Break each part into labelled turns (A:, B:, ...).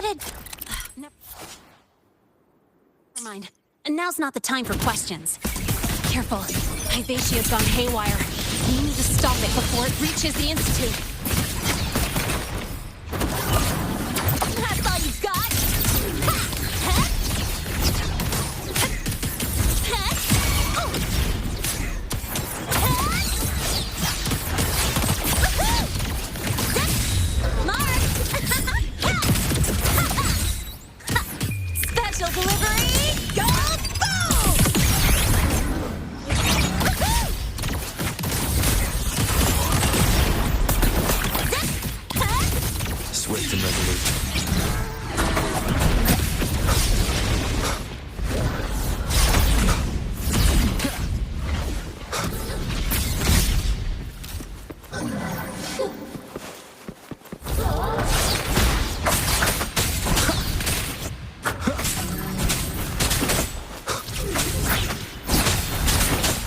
A: did... Never mind. Now's not the time for questions. Careful. Vivacio's gone haywire. We need to stop it before it reaches the Institute. That's all you got? Special delivery! Go!
B: Swift and resolute.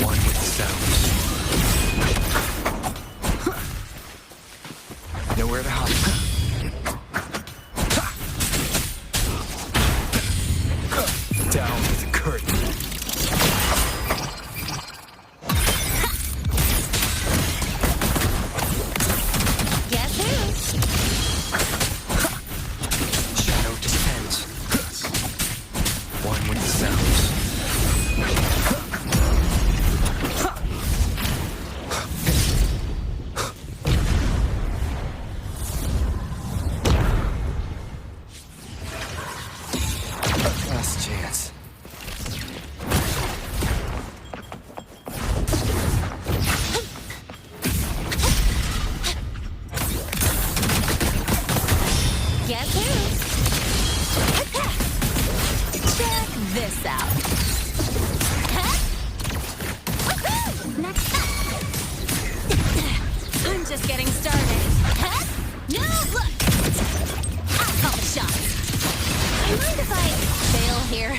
B: One with the sounds. Nowhere to hide. Down with the curtain.
A: Guess who?
B: Shadow descends. One with the sounds. Last chance.
A: Guess who? Check this out. Next up. I'm just getting started. No, look. I'll call the shots. I mind if I fail here?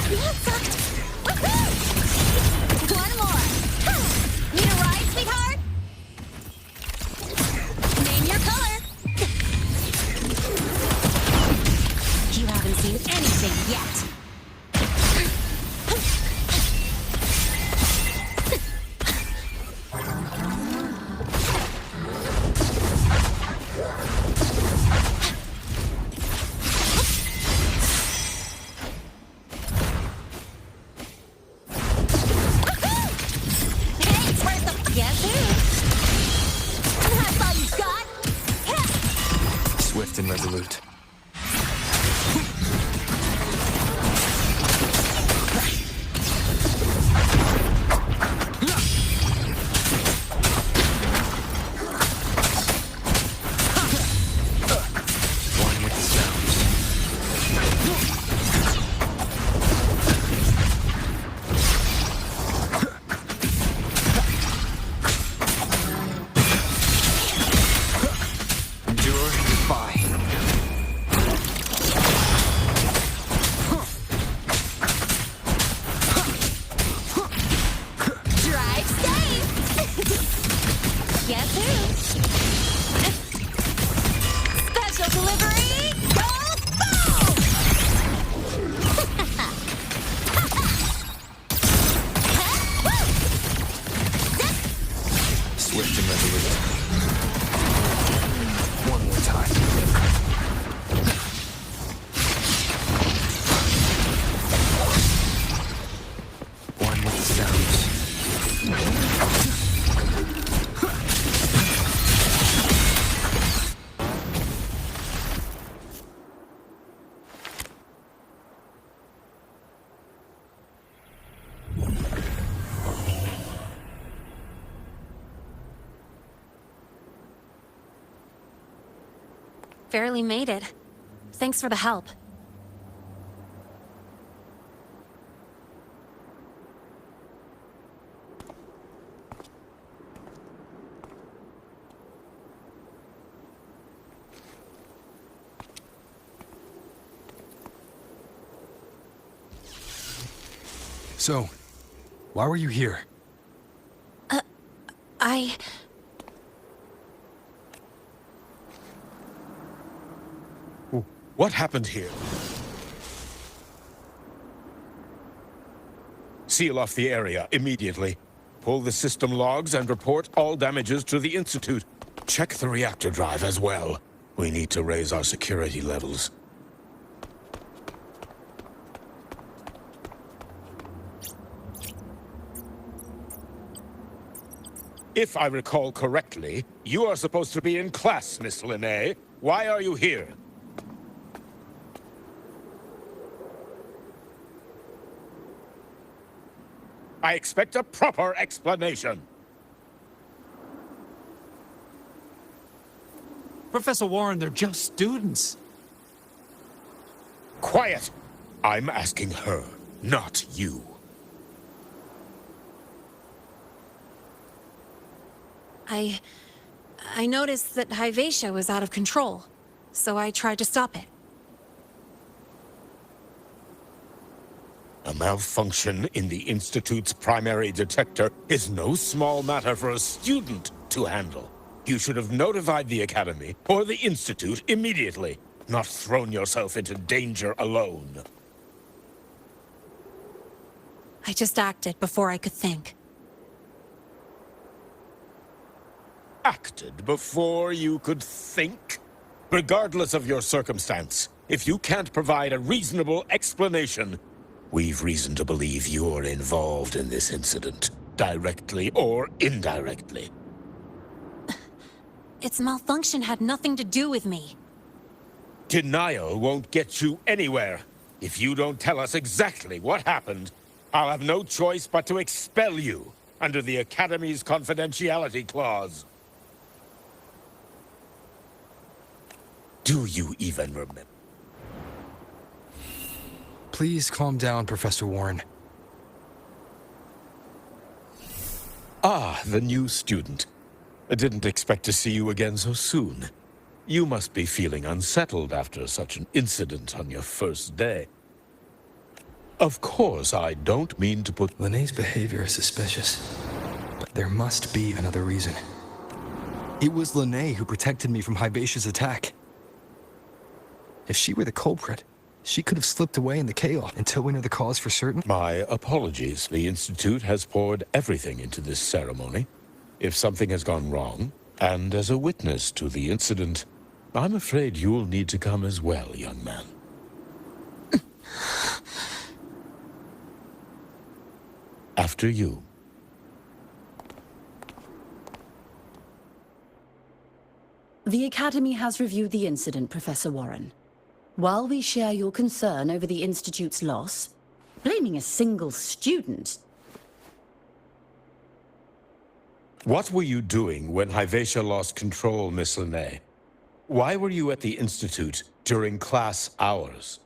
A: That sucked. One more. Need a ride, sweetheart? Name your color. You haven't seen anything yet. Hey, where's the... Guess who? That's all you got?
B: Swift and resolute. One with the sounds. Endure and defy.
A: Drive safe! Guess who? Special delivery! Go boom!
B: Swift and resolute. One more time. One with the sounds.
A: Barely made it. Thanks for the help.
C: So, why were you here?
A: I...
D: What happened here? Seal off the area immediately. Pull the system logs and report all damages to the Institute. Check the reactor drive as well. We need to raise our security levels. If I recall correctly, you are supposed to be in class, Miss Linnae. Why are you here? I expect a proper explanation.
E: Professor Warren, they're just students.
D: Quiet! I'm asking her, not you.
A: I noticed that Hyvatia was out of control, so I tried to stop it.
D: A malfunction in the Institute's primary detector is no small matter for a student to handle. You should have notified the Academy or the Institute immediately, not thrown yourself into danger alone.
A: I just acted before I could think.
D: Acted before you could think? Regardless of your circumstance, if you can't provide a reasonable explanation, we've reason to believe you're involved in this incident, directly or indirectly.
A: Its malfunction had nothing to do with me.
D: Denial won't get you anywhere. If you don't tell us exactly what happened, I'll have no choice but to expel you under the Academy's confidentiality clause. Do you even remember?
C: Please calm down, Professor Warren.
D: Ah, the new student. I didn't expect to see you again so soon. You must be feeling unsettled after such an incident on your first day. Of course, I don't mean to put...
C: Linnae's behavior is suspicious, but there must be another reason. It was Linnae who protected me from Hyvatia's attack. If she were the culprit, she could have slipped away in the chaos until we know the cause for certain.
D: My apologies. The Institute has poured everything into this ceremony. If something has gone wrong, and as a witness to the incident, I'm afraid you'll need to come as well, young man. After you.
F: The Academy has reviewed the incident, Professor Warren. While we share your concern over the Institute's loss, blaming a single student...
D: What were you doing when Hyvatia lost control, Miss Linnae? Why were you at the Institute during class hours?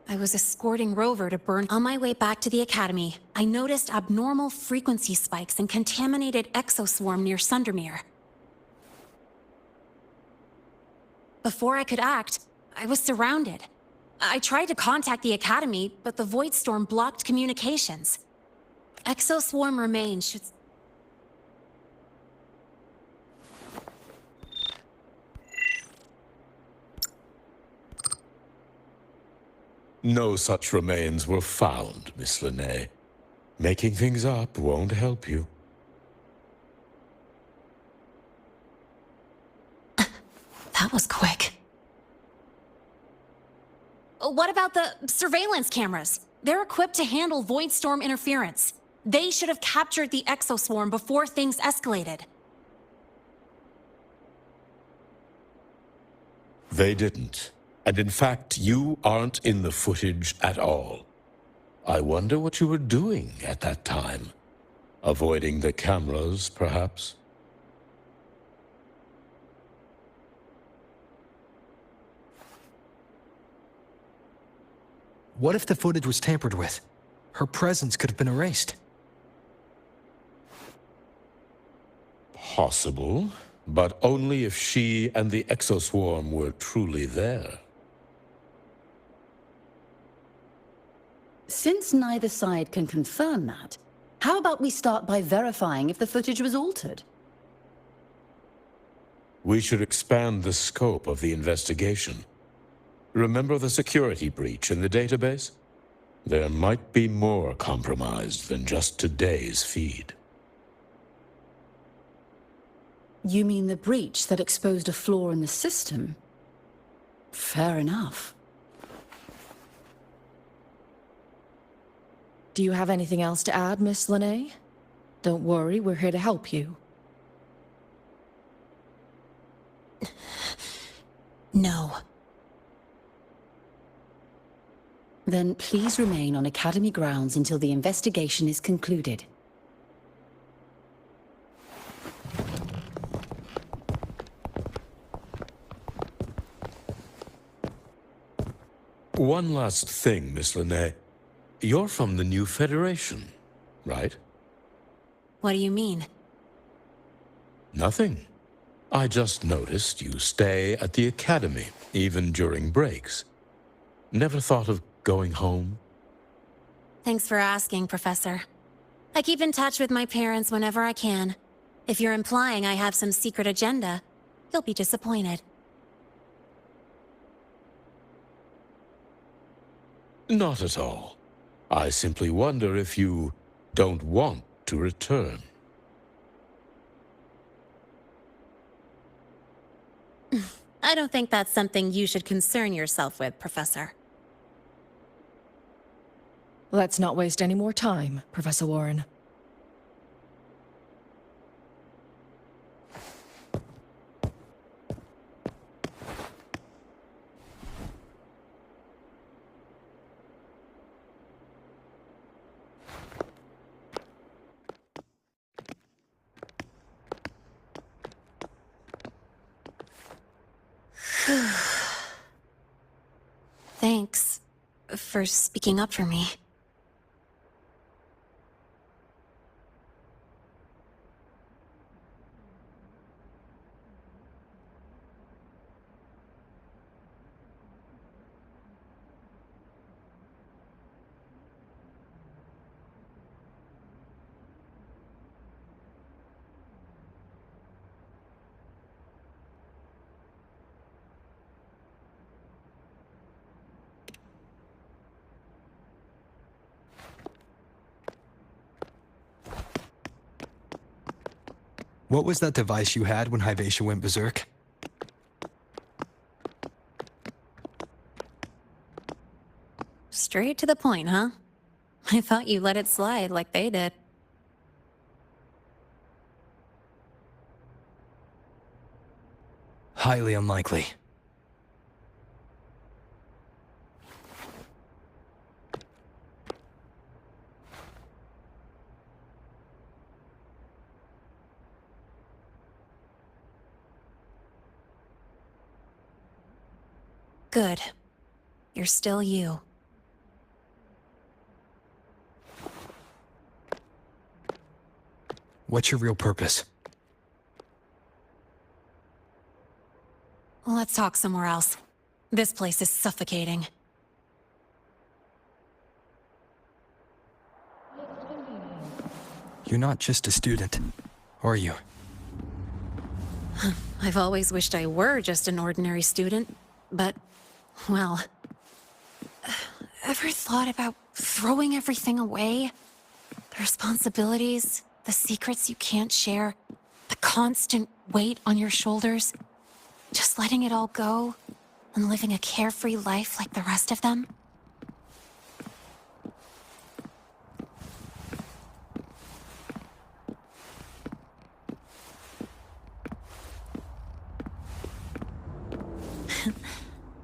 A: I was escorting Rover to burn. On my way back to the Academy, I noticed abnormal frequency spikes and contaminated exoswarm near Sundermere. Before I could act, I was surrounded. I tried to contact the Academy, but the Void Storm blocked communications. Exoswarm remains should...
D: No such remains were found, Miss Linnae. Making things up won't help you.
A: That was quick. What about the surveillance cameras? They're equipped to handle Void Storm interference. They should have captured the exoswarm before things escalated.
D: They didn't. And in fact, you aren't in the footage at all. I wonder what you were doing at that time. Avoiding the cameras, perhaps?
C: What if the footage was tampered with? Her presence could have been erased.
D: Possible, but only if she and the exoswarm were truly there.
F: Since neither side can confirm that, how about we start by verifying if the footage was altered?
D: We should expand the scope of the investigation. Remember the security breach in the database? There might be more compromised than just today's feed.
F: You mean the breach that exposed a flaw in the system? Fair enough.
G: Do you have anything else to add, Miss Lene? Don't worry, we're here to help you.
A: No.
F: Then please remain on Academy grounds until the investigation is concluded.
D: One last thing, Miss Lene. You're from the new Federation, right?
A: What do you mean?
D: Nothing. I just noticed you stay at the Academy, even during breaks. Never thought of going home?
A: Thanks for asking, Professor. I keep in touch with my parents whenever I can. If you're implying I have some secret agenda, you'll be disappointed.
D: Not at all. I simply wonder if you don't want to return.
A: I don't think that's something you should concern yourself with, Professor.
G: Let's not waste any more time, Professor Warren.
A: Thanks for speaking up for me.
C: What was that device you had when Hyvatia went berserk?
A: Straight to the point, huh? I thought you let it slide like they did.
C: Highly unlikely.
A: Good. You're still you.
C: What's your real purpose?
A: Let's talk somewhere else. This place is suffocating.
C: You're not just a student, are you?
A: I've always wished I were just an ordinary student, but, well... Ever thought about throwing everything away? The responsibilities, the secrets you can't share, the constant weight on your shoulders? Just letting it all go and living a carefree life like the rest of them?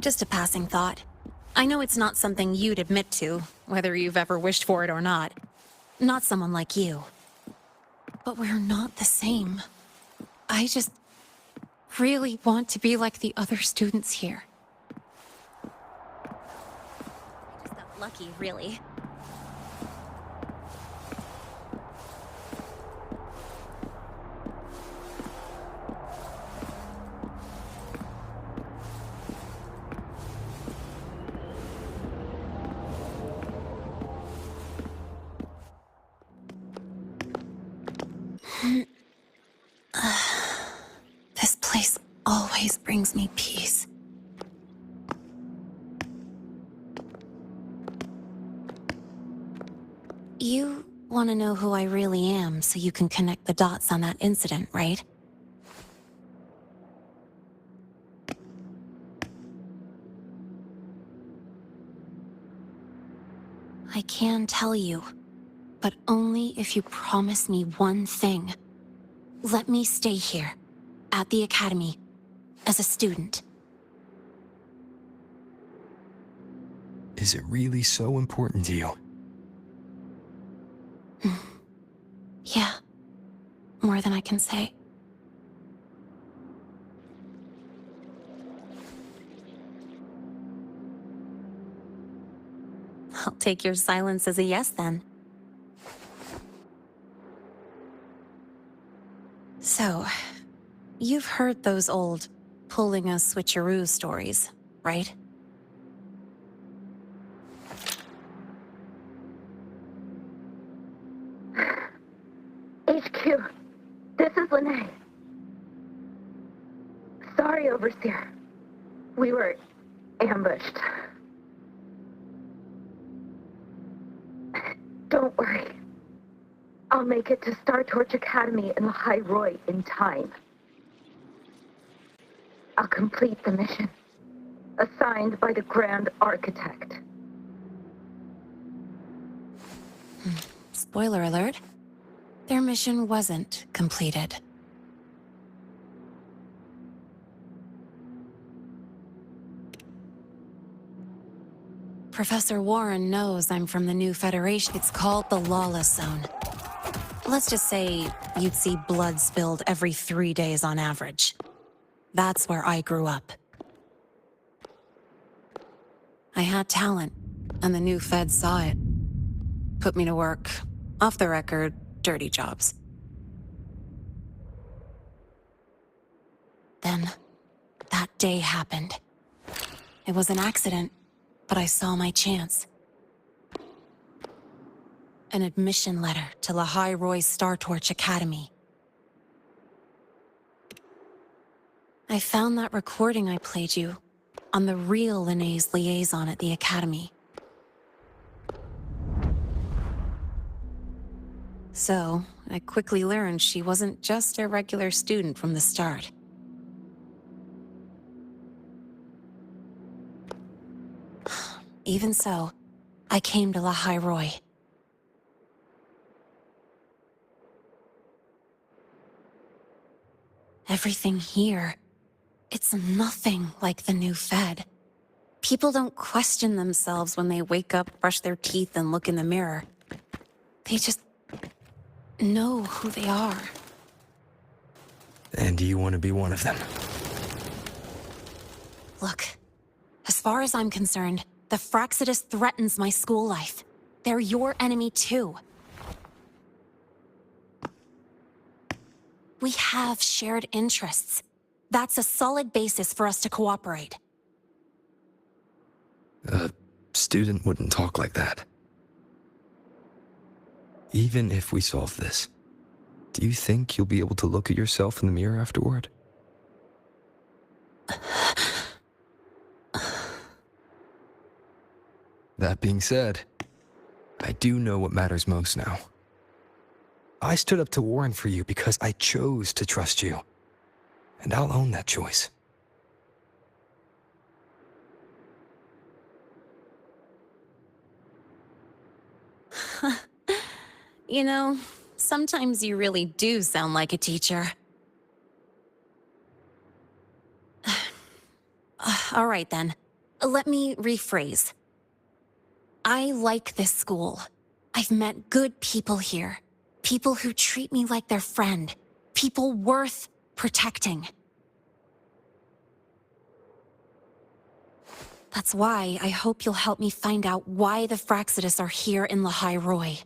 A: Just a passing thought. I know it's not something you'd admit to, whether you've ever wished for it or not. Not someone like you. But we're not the same. I just really want to be like the other students here. I just got lucky, really. This place always brings me peace. You want to know who I really am so you can connect the dots on that incident, right? I can tell you, but only if you promise me one thing. Let me stay here, at the Academy, as a student.
C: Is it really so important to you?
A: Yeah, more than I can say. I'll take your silence as a yes, then. So, you've heard those old pulling a switcheroo stories, right?
H: HQ, this is Lene. Sorry, Overseer. We were ambushed. Don't worry. I'll make it to Star Torch Academy in the High Roy in time. I'll complete the mission, assigned by the Grand Architect.
A: Spoiler alert. Their mission wasn't completed. Professor Warren knows I'm from the new Federation. It's called the Lawless Zone. Let's just say you'd see blood spilled every 3 days on average. That's where I grew up. I had talent, and the new feds saw it. Put me to work, off the record, dirty jobs. Then, that day happened. It was an accident, but I saw my chance. An admission letter to La High Roy Star Torch Academy. I found that recording I played you on the real Lene's liaison at the Academy. So, I quickly learned she wasn't just a regular student from the start. Even so, I came to La High Roy. Everything here, it's nothing like the new Fed. People don't question themselves when they wake up, brush their teeth, and look in the mirror. They just know who they are.
C: And do you want to be one of them?
A: Look, as far as I'm concerned, the Fraxidus threatens my school life. They're your enemy too. We have shared interests. That's a solid basis for us to cooperate.
C: A student wouldn't talk like that. Even if we solve this, do you think you'll be able to look at yourself in the mirror afterward? That being said, I do know what matters most now. I stood up to Warren for you because I chose to trust you. And I'll own that choice.
A: You know, sometimes you really do sound like a teacher. All right then, let me rephrase. I like this school. I've met good people here. People who treat me like their friend. People worth protecting. That's why I hope you'll help me find out why the Fraxidus are here in La High Roy.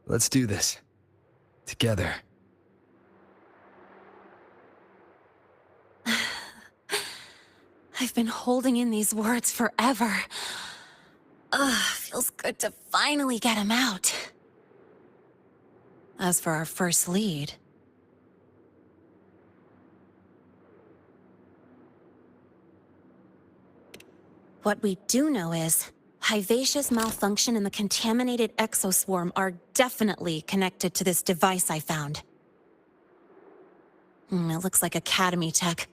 C: Let's do this. Together.
A: I've been holding in these words forever. Feels good to finally get them out. As for our first lead, What we do know is, Hivacia's malfunction and the contaminated exoswarm are definitely connected to this device I found. It looks like Academy tech.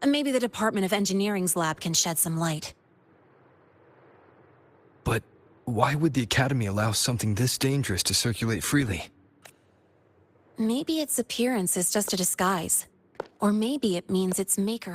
A: Maybe the Department of Engineering's lab can shed some light.
C: But why would the Academy allow something this dangerous to circulate freely?
A: Maybe its appearance is just a disguise. Or maybe it means its maker